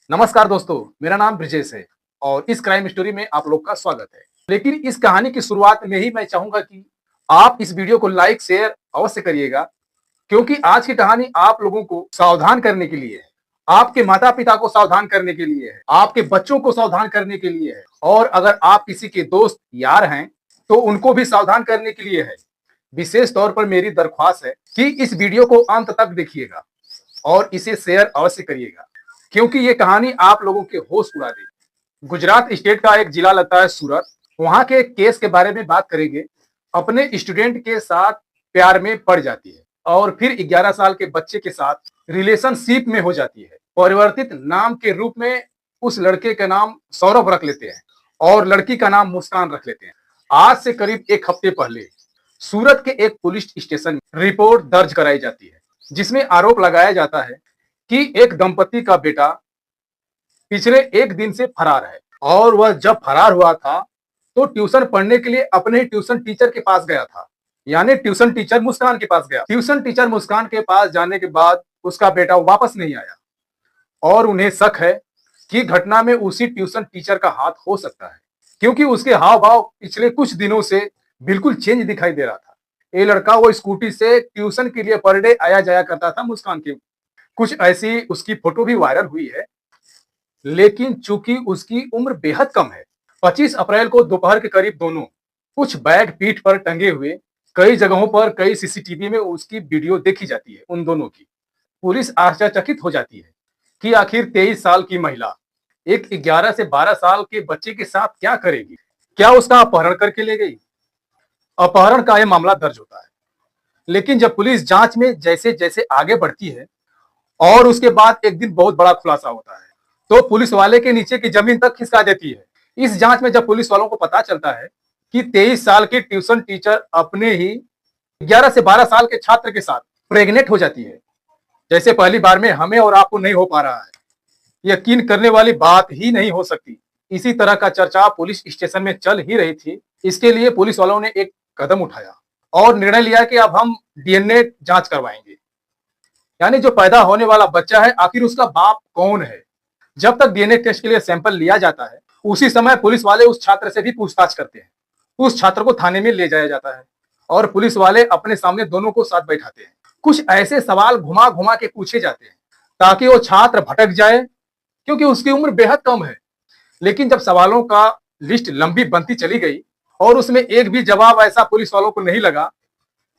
नमस्कार दोस्तों, मेरा नाम ब्रिजेश है और इस क्राइम स्टोरी में आप लोग का स्वागत है। लेकिन इस कहानी की शुरुआत में ही मैं चाहूंगा कि आप इस वीडियो को लाइक शेयर अवश्य करिएगा, क्योंकि आज की कहानी आप लोगों को सावधान करने के लिए है, आपके माता पिता को सावधान करने के लिए है, आपके बच्चों को सावधान करने के लिए है और अगर आप किसी के दोस्त यार हैं तो उनको भी सावधान करने के लिए है। विशेष तौर पर मेरी दरख्वास्त है कि इस वीडियो को अंत तक देखिएगा और इसे शेयर अवश्य करिएगा, क्योंकि ये कहानी आप लोगों के होश उड़ा देगी। गुजरात स्टेट का एक जिला लगता है सूरत। वहां के एक केस के बारे में बात करेंगे। अपने स्टूडेंट के साथ प्यार में पड़ जाती है और फिर 11 साल के बच्चे के साथ रिलेशनशिप में हो जाती है। परिवर्तित नाम के रूप में उस लड़के का नाम सौरभ रख लेते हैं और लड़की का नाम मुस्कान रख लेते हैं। आज से करीब एक हफ्ते पहले सूरत के एक पुलिस स्टेशन में रिपोर्ट दर्ज कराई जाती है, जिसमें आरोप लगाया जाता है कि एक दंपति का बेटा पिछले एक दिन से फरार है और वह जब फरार हुआ था तो ट्यूशन पढ़ने के लिए अपने ही ट्यूशन टीचर के पास गया था, यानी ट्यूशन टीचर मुस्कान के पास गया। ट्यूशन टीचर मुस्कान के पास जाने के बाद उसका बेटा वापस नहीं आया और उन्हें शक है कि घटना में उसी ट्यूशन टीचर का हाथ हो सकता है, क्योंकि उसके हाव भाव पिछले कुछ दिनों से बिल्कुल चेंज दिखाई दे रहा था। ये लड़का वो स्कूटी से ट्यूशन के लिए पर डे आया जाया करता था मुस्कान के। कुछ ऐसी उसकी फोटो भी वायरल हुई है, लेकिन चूंकि उसकी उम्र बेहद कम है। 25 अप्रैल को दोपहर के करीब दोनों कुछ बैग पीठ पर टंगे हुए कई जगहों पर कई सीसीटीवी में उसकी वीडियो देखी जाती है उन दोनों की। पुलिस आश्चर्यचकित हो जाती है कि आखिर 23 साल की महिला एक 11 से 12 साल के बच्चे के साथ क्या करेगी। क्या उसका अपहरण करके ले गई? अपहरण का यह मामला दर्ज होता है, लेकिन जब पुलिस जांच में जैसे जैसे आगे बढ़ती है और उसके बाद एक दिन बहुत बड़ा खुलासा होता है, तो पुलिस वाले के नीचे की जमीन तक खिसका देती है। इस जांच में जब पुलिस वालों को पता चलता है कि 23 साल की ट्यूशन टीचर अपने ही 11 से 12 साल के छात्र के साथ प्रेग्नेंट हो जाती है, जैसे पहली बार में हमें और आपको नहीं हो पा रहा है, यकीन करने वाली बात ही नहीं हो सकती। इसी तरह का चर्चा पुलिस स्टेशन में चल ही रही थी। इसके लिए पुलिस वालों ने एक कदम उठाया और निर्णय लिया कि अब हम डीएनए जांच करवाएंगे, यानी जो पैदा होने वाला बच्चा है आखिर उसका बाप कौन है। जब तक डीएनए टेस्ट के लिए सैंपल लिया जाता है, उसी समय पुलिस वाले उस छात्र से भी पूछताछ करते हैं। उस छात्र को थाने में ले जाया जाता है और पुलिस वाले अपने सामने दोनों को साथ बैठाते हैं। कुछ ऐसे सवाल घुमा घुमा के पूछे जाते हैं ताकि वो छात्र भटक जाए, क्योंकि उसकी उम्र बेहद कम है। लेकिन जब सवालों का लिस्ट लंबी बनती चली गई और उसमें एक भी जवाब ऐसा पुलिस वालों को नहीं लगा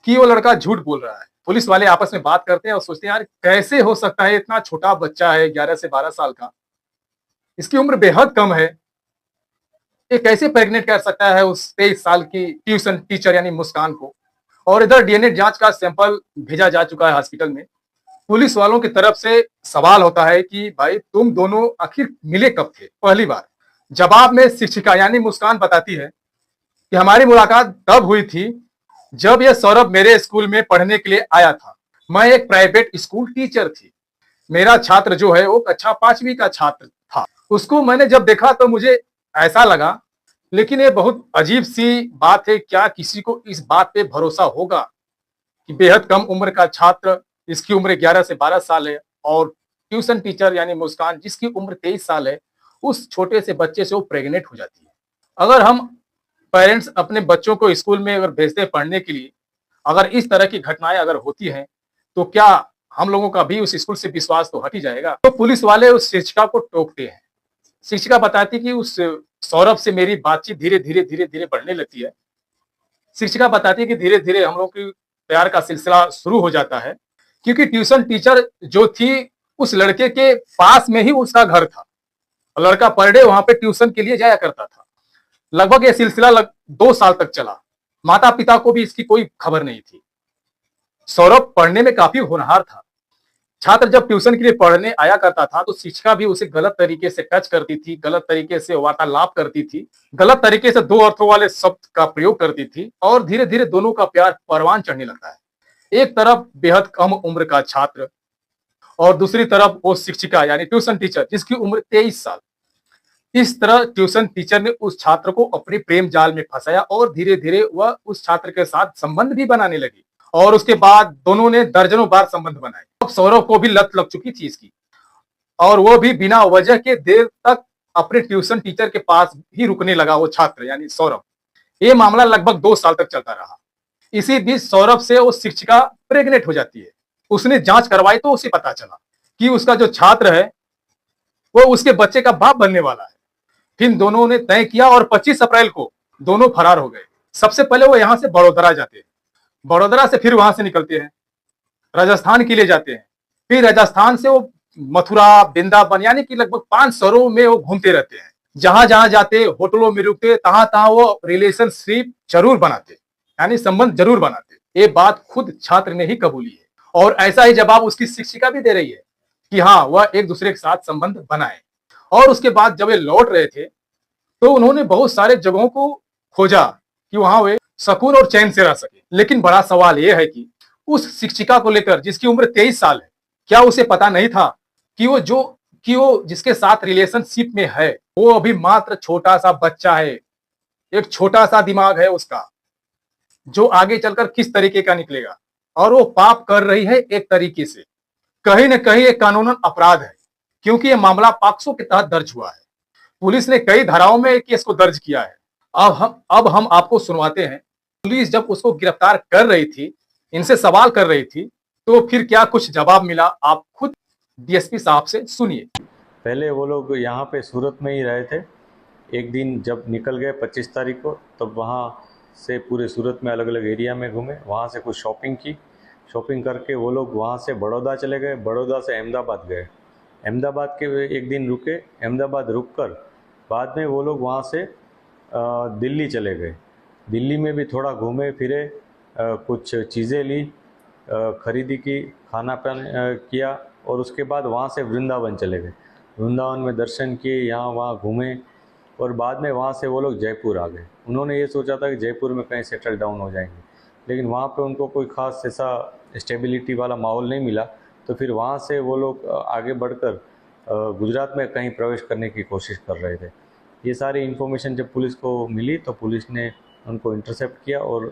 कि वो लड़का झूठ बोल रहा है। पुलिस वाले आपस में बात करते हैं और सोचते हैं, यार कैसे हो सकता है, इतना छोटा बच्चा है 11 से 12 साल का, इसकी उम्र बेहद कम है, ये कैसे प्रेग्नेंट कर सकता है उस 23 साल की ट्यूशन टीचर यानी मुस्कान को। और इधर डीएनए जांच का सैंपल भेजा जा चुका है हॉस्पिटल में। पुलिस वालों की तरफ से सवाल होता है कि भाई तुम दोनों आखिर मिले कब थे पहली बार। जवाब में शिक्षिका यानी मुस्कान बताती है कि हमारी मुलाकात तब हुई थी जब यह सौरभ मेरे स्कूल में पढ़ने के लिए आया था। मैं एक प्राइवेट स्कूल टीचर थी। मेरा छात्र जो है वो कक्षा 5वीं का छात्र था। उसको मैंने जब देखा तो मुझे ऐसा लगा, लेकिन ये बहुत अजीब सी बात है, क्या किसी को इस बात पे भरोसा होगा कि बेहद कम उम्र का छात्र, इसकी उम्र 11 से 12 साल है, और ट्यूशन टीचर यानी मुस्कान जिसकी उम्र 23 साल है, उस छोटे से बच्चे से वो प्रेग्नेंट हो जाती है। अगर हम पेरेंट्स अपने बच्चों को स्कूल में अगर भेजते हैं पढ़ने के लिए, अगर इस तरह की घटनाएं अगर होती हैं, तो क्या हम लोगों का भी उस स्कूल से विश्वास तो हट ही जाएगा। तो पुलिस वाले उस शिक्षिका को टोकते हैं। शिक्षिका बताती कि उस सौरभ से मेरी बातचीत धीरे धीरे धीरे धीरे बढ़ने लगती है। शिक्षिका बताती है कि धीरे धीरे हम लोग की प्यार का सिलसिला शुरू हो जाता है, क्योंकि ट्यूशन टीचर जो थी उस लड़के के पास में ही उसका घर था। लड़का पर डे वहां पे ट्यूशन के लिए जाया करता था। लगभग ये सिलसिला 2 साल तक चला। माता पिता को भी इसकी कोई खबर नहीं थी। सौरभ पढ़ने में काफी होनहार था। छात्र जब ट्यूशन के लिए पढ़ने आया करता था तो शिक्षिका भी उसे गलत तरीके से टच करती थी, गलत तरीके से वार्तालाप करती थी, गलत तरीके से 2 अर्थों वाले शब्द का प्रयोग करती थी और धीरे धीरे दोनों का प्यार परवान चढ़ने लगता है। एक तरफ बेहद कम उम्र का छात्र और दूसरी तरफ वो शिक्षिका यानी ट्यूशन टीचर जिसकी उम्र 23 साल। इस तरह ट्यूशन टीचर ने उस छात्र को अपने प्रेम जाल में फंसाया और धीरे धीरे वह उस छात्र के साथ संबंध भी बनाने लगी और उसके बाद दोनों ने दर्जनों बार संबंध बनाए। अब सौरभ को भी लत लग चुकी थी इसकी। और वो भी बिना वजह के देर तक अपने ट्यूशन टीचर के पास ही रुकने लगा वो छात्र यानी सौरभ। ये मामला लगभग 2 साल तक चलता रहा। इसी बीच सौरभ से वो शिक्षिका प्रेग्नेंट हो जाती है। उसने जांच करवाई तो उसे पता चला कि उसका जो छात्र है वो उसके बच्चे का बाप बनने वाला है। फिर दोनों ने तय किया और 25 अप्रैल को दोनों फरार हो गए। सबसे पहले वो यहाँ से बड़ोदरा जाते हैं, बड़ोदरा से फिर वहां से निकलते हैं, राजस्थान के लिए जाते हैं। फिर राजस्थान से वो मथुरा, वृंदावन यानी कि लगभग 5 शहरों में वो घूमते रहते हैं। जहां जहां जाते, होटलों में रुकते, तहां तहां वो रिलेशनशिप जरूर बनाते, यानी संबंध जरूर बनाते। ये बात खुद छात्र ने ही कबूली है और ऐसा ही जवाब उसकी शिक्षिका भी दे रही है कि हाँ, वह एक दूसरे के साथ संबंध बनाए। और उसके बाद जब वे लौट रहे थे तो उन्होंने बहुत सारे जगहों को खोजा कि वहां वे सुकून और चैन से रह सके। लेकिन बड़ा सवाल यह है कि उस शिक्षिका को लेकर, जिसकी उम्र 23 साल है, क्या उसे पता नहीं था कि वो जिसके साथ रिलेशनशिप में है वो अभी मात्र छोटा सा बच्चा है, एक छोटा सा दिमाग है उसका, जो आगे चलकर किस तरीके का निकलेगा। और वो पाप कर रही है एक तरीके से, कहीं न कहीं एक कानूनन अपराध है, क्योंकि ये मामला पॉक्सो के तहत दर्ज हुआ है। पुलिस ने कई धाराओं में केस को दर्ज किया है। अब हम आपको सुनवाते हैं। पुलिस जब उसको गिरफ्तार कर रही थी, इनसे सवाल कर रही थी, तो फिर क्या कुछ जवाब मिला, आप खुद डीएसपी साहब से सुनिए। पहले वो लोग यहाँ पे सूरत में ही रहे थे। एक दिन जब निकल गए 25 तारीख को, तब वहाँ से पूरे सूरत में अलग अलग एरिया में घूमे, वहाँ से कुछ शॉपिंग की। शॉपिंग करके वो लोग वहाँ से बड़ौदा चले गए, बड़ौदा से अहमदाबाद गए। अहमदाबाद के वे एक दिन रुके, अहमदाबाद रुक कर बाद में वो लोग वहाँ से दिल्ली चले गए। दिल्ली में भी थोड़ा घूमे फिरे, कुछ चीज़ें ली, खरीदी की, खाना पाना किया और उसके बाद वहाँ से वृंदावन चले गए। वृंदावन में दर्शन किए, यहाँ वहाँ घूमे और बाद में वहाँ से वो लोग जयपुर आ गए। उन्होंने ये सोचा था कि जयपुर में कहीं सेटल डाउन हो जाएंगे, लेकिन वहाँ पे उनको कोई ख़ास ऐसा स्टेबिलिटी वाला माहौल नहीं मिला। तो फिर वहाँ से वो लोग आगे बढ़कर गुजरात में कहीं प्रवेश करने की कोशिश कर रहे थे। ये सारी इन्फॉर्मेशन जब पुलिस को मिली तो पुलिस ने उनको इंटरसेप्ट किया और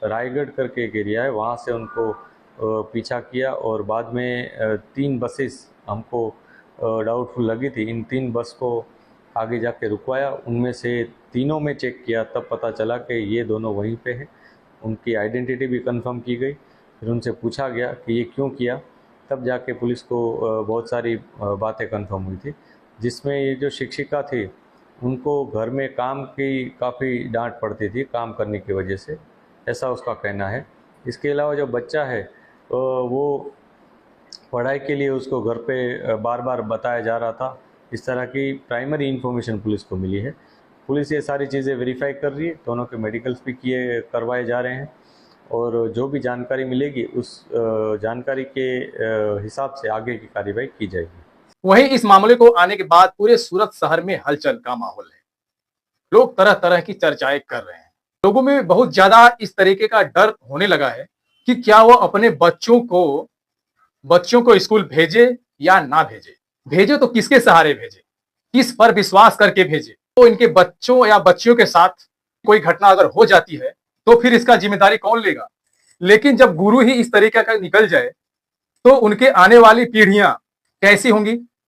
रायगढ़ करके एक एरिया है, वहाँ से उनको पीछा किया और बाद में 3 बसेस हमको डाउटफुल लगी थी। इन 3 बस को आगे जाके रुकवाया, उनमें से तीनों में चेक किया, तब पता चला कि ये दोनों वहीं पे हैं। उनकी आइडेंटिटी भी कंफर्म की गई। फिर उनसे पूछा गया कि ये क्यों किया, तब जाके पुलिस को बहुत सारी बातें कंफर्म हुई थी, जिसमें ये जो शिक्षिका थी उनको घर में काम की काफ़ी डांट पड़ती थी काम करने की वजह से, ऐसा उसका कहना है। इसके अलावा जो बच्चा है वो पढ़ाई के लिए उसको घर पे बार बार बताया जा रहा था। इस तरह की प्राइमरी इन्फॉर्मेशन पुलिस को मिली है। पुलिस ये सारी चीज़ें वेरीफाई कर रही है, दोनों के मेडिकल्स भी करवाए जा रहे हैं और जो भी जानकारी मिलेगी उस जानकारी के हिसाब से आगे की कार्रवाई की जाएगी। वहीं इस मामले को आने के बाद पूरे सूरत शहर में हलचल का माहौल है। लोग तरह तरह की चर्चाएं कर रहे हैं। लोगों में बहुत ज्यादा इस तरीके का डर होने लगा है कि क्या वो अपने बच्चों को स्कूल भेजे या ना भेजे। भेजे तो किसके सहारे भेजे, किस पर विश्वास करके भेजे। तो इनके बच्चों या बच्चियों के साथ कोई घटना अगर हो जाती है तो फिर इसका जिम्मेदारी कौन लेगा। लेकिन जब गुरु ही इस तरीके का निकल जाए तो उनके आने वाली पीढ़ियां कैसी होंगी,